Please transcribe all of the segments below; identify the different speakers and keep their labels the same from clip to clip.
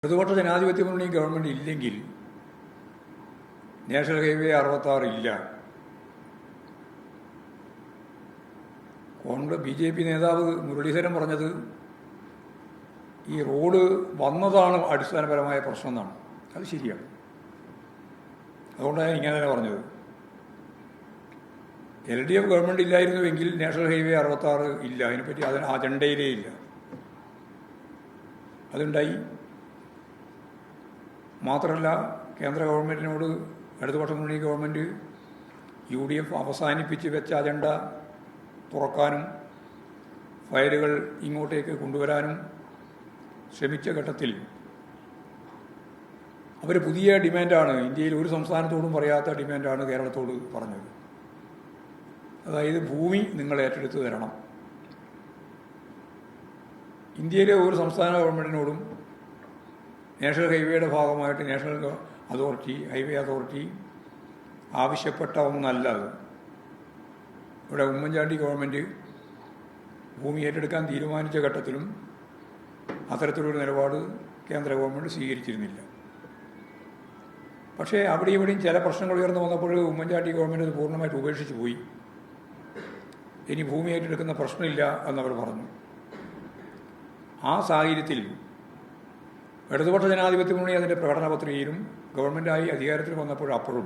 Speaker 1: ഇടതുപക്ഷ ജനാധിപത്യ മുന്നണി ഗവൺമെൻറ് ഇല്ലെങ്കിൽ നാഷണൽ ഹൈവേ 66 ഇല്ല. BJP നേതാവ് മുരളീധരൻ പറഞ്ഞത് ഈ റോഡ് വന്നതാണ് അടിസ്ഥാനപരമായ പ്രശ്നം എന്നാണ്. അത് ശരിയാണ്. അതുകൊണ്ടാണ് ഇങ്ങനെ തന്നെ പറഞ്ഞത്. LDF ഗവൺമെൻറ് ഇല്ലായിരുന്നുവെങ്കിൽ നാഷണൽ ഹൈവേ 66 ഇല്ല. അതിനെപ്പറ്റി അതിന് അജണ്ടയിലേ ഇല്ല. അതുണ്ടായി. മാത്രമല്ല, കേന്ദ്ര ഗവൺമെൻറ്റിനോട് ഇടതുപക്ഷ മുന്നണി ഗവൺമെൻറ് UDF അവസാനിപ്പിച്ച് വെച്ച അജണ്ട തുറക്കാനും ഫയലുകൾ ഇങ്ങോട്ടേക്ക് കൊണ്ടുവരാനും ശ്രമിച്ച ഘട്ടത്തിൽ അവർ പുതിയ ഡിമാൻഡാണ്, ഇന്ത്യയിൽ ഒരു സംസ്ഥാനത്തോടും പറയാത്ത ഡിമാൻഡാണ് കേരളത്തോട് പറഞ്ഞത്. അതായത് ഭൂമി നിങ്ങൾ ഏറ്റെടുത്ത് തരണം. ഇന്ത്യയിലെ ഒരു സംസ്ഥാന ഗവൺമെൻറ്റിനോടും നാഷണൽ ഹൈവേയുടെ ഭാഗമായിട്ട് നാഷണൽ ഹൈവേ അതോറിറ്റി ആവശ്യപ്പെട്ട ഒന്നല്ല അത്. ഇവിടെ ഉമ്മൻചാണ്ടി ഗവൺമെൻറ് ഭൂമി ഏറ്റെടുക്കാൻ തീരുമാനിച്ച ഘട്ടത്തിലും അത്തരത്തിലൊരു നിലപാട് കേന്ദ്ര ഗവൺമെൻറ് സ്വീകരിച്ചിരുന്നില്ല. പക്ഷേ അവിടെ ഇവിടെയും ചില പ്രശ്നങ്ങൾ ഉയർന്നു വന്നപ്പോൾ ഉമ്മൻചാണ്ടി ഗവൺമെൻറ് അത് പൂർണ്ണമായിട്ട് ഉപേക്ഷിച്ച് പോയി. ഇനി ഭൂമി ഏറ്റെടുക്കുന്ന പ്രശ്നമില്ല എന്നവർ പറഞ്ഞു. ആ സാഹചര്യത്തിൽ ഇടതുപക്ഷ ജനാധിപത്യ മുന്നണി അതിൻ്റെ പ്രകടന പത്രികയിലും ഗവൺമെൻറ്റായി അധികാരത്തിൽ വന്നപ്പോൾ അപ്പോഴും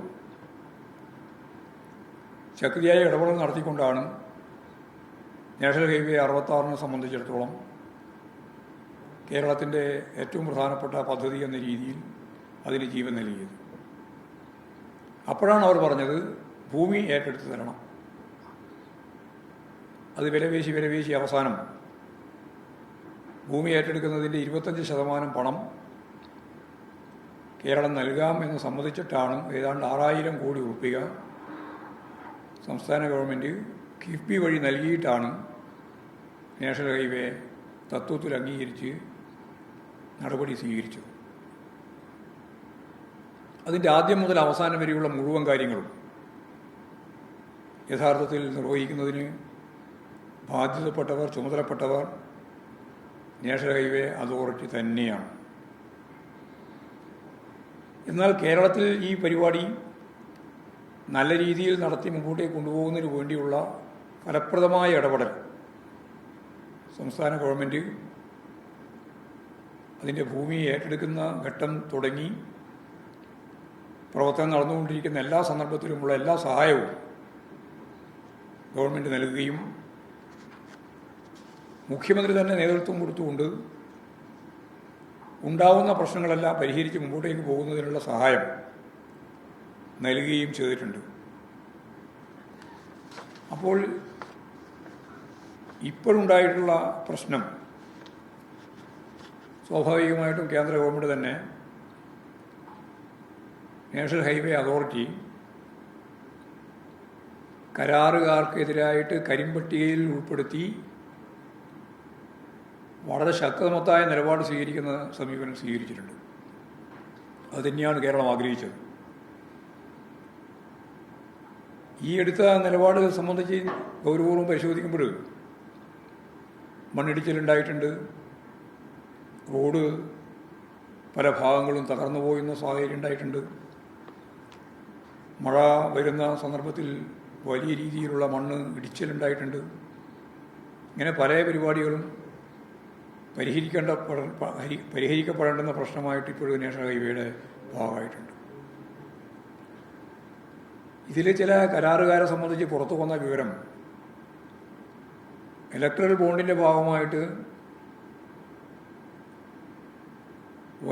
Speaker 1: ശക്തിയായ ഇടപെടൽ നടത്തിക്കൊണ്ടാണ് നാഷണൽ ഹൈവേ 66 സംബന്ധിച്ചിടത്തോളം കേരളത്തിൻ്റെ ഏറ്റവും പ്രധാനപ്പെട്ട പദ്ധതി എന്ന രീതിയിൽ അതിന് ജീവൻ നൽകിയത്. അപ്പോഴാണ് അവർ പറഞ്ഞത് ഭൂമി ഏറ്റെടുത്ത് തരണം. അത് വിലപേശി അവസാനം ഭൂമി ഏറ്റെടുക്കുന്നതിൻ്റെ 25% പണം കേരളം നൽകാം എന്ന് സമ്മതിച്ചിട്ടാണ് ഏതാണ്ട് 6000 കോടി രൂപ സംസ്ഥാന ഗവൺമെൻറ് കിഫ്ബി വഴി നൽകിയിട്ടാണ് നാഷണൽ ഹൈവേ തത്വത്തിൽ അംഗീകരിച്ച് നടപടി സ്വീകരിച്ചത്. അതിൻ്റെ ആദ്യം മുതൽ അവസാനം വരെയുള്ള മുഴുവൻ കാര്യങ്ങളും യഥാർത്ഥത്തിൽ നിർവഹിക്കുന്നതിന് ബാധ്യതപ്പെട്ടവർ, ചുമതലപ്പെട്ടവർ നാഷണൽ ഹൈവേ അതോറിറ്റി തന്നെയാണ്. എന്നാൽ കേരളത്തിൽ ഈ പരിപാടി നല്ല രീതിയിൽ നടത്തി മുമ്പോട്ടേക്ക് കൊണ്ടുപോകുന്നതിന് വേണ്ടിയുള്ള ഫലപ്രദമായ ഇടപെടൽ സംസ്ഥാന ഗവൺമെൻറ് അതിൻ്റെ ഭൂമി ഏറ്റെടുക്കുന്ന ഘട്ടം തുടങ്ങി പ്രവർത്തനം നടന്നുകൊണ്ടിരിക്കുന്ന എല്ലാ സന്ദർഭത്തിലുമുള്ള എല്ലാ സഹായവും ഗവൺമെൻറ് നൽകുകയും മുഖ്യമന്ത്രി തന്നെ നേതൃത്വം കൊടുത്തുകൊണ്ട് ഉണ്ടാവുന്ന പ്രശ്നങ്ങളെല്ലാം പരിഹരിച്ച് മുമ്പോട്ടേക്ക് പോകുന്നതിനുള്ള സഹായം നൽകുകയും ചെയ്തിട്ടുണ്ട്. അപ്പോൾ ഇപ്പോഴുണ്ടായിട്ടുള്ള പ്രശ്നം സ്വാഭാവികമായിട്ടും കേന്ദ്ര ഗവൺമെൻറ് തന്നെ നാഷണൽ ഹൈവേ അതോറിറ്റി കരാറുകാർക്കെതിരായിട്ട് കരിമ്പട്ടികയിൽ ഉൾപ്പെടുത്തി വളരെ ശക്തമത്തായ നിലപാട് സ്വീകരിക്കുന്ന സമീപനം സ്വീകരിച്ചിട്ടുണ്ട്. അതുതന്നെയാണ് കേരളം ആഗ്രഹിച്ചത്. ഈ എടുത്ത നിലപാട് സംബന്ധിച്ച് ഗൗരവപൂർവ്വം പരിശോധിക്കുമ്പോൾ മണ്ണിടിച്ചിലുണ്ടായിട്ടുണ്ട്, റോഡ് പല ഭാഗങ്ങളും തകർന്നു പോയുന്ന സാഹചര്യം ഉണ്ടായിട്ടുണ്ട്, മഴ വരുന്ന സന്ദർഭത്തിൽ വലിയ രീതിയിലുള്ള മണ്ണ് ഇടിച്ചിലുണ്ടായിട്ടുണ്ട്. ഇങ്ങനെ പല പരിപാടികളും പരിഹരിക്കപ്പെടേണ്ടുന്ന പ്രശ്നമായിട്ട് ഇപ്പോഴും നാഷണൽ ഹൈവേയുടെ ഭാഗമായിട്ടുണ്ട്. ഇതിൽ ചില കരാറുകാരെ സംബന്ധിച്ച് പുറത്തു വന്ന വിവരം, ഇലക്ട്രൽ ബോണ്ടിൻ്റെ ഭാഗമായിട്ട്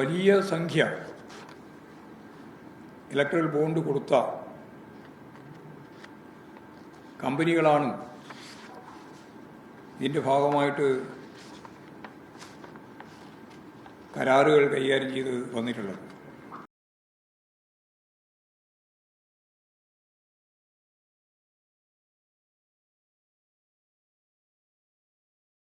Speaker 1: വലിയ സംഖ്യ ഇലക്ട്രൽ ബോണ്ട് കൊടുത്ത കമ്പനികളാണ് ഇതിൻ്റെ ഭാഗമായിട്ട് കരാറുകൾ കൈകാര്യം ചെയ്ത് വന്നിട്ടുള്ളത്.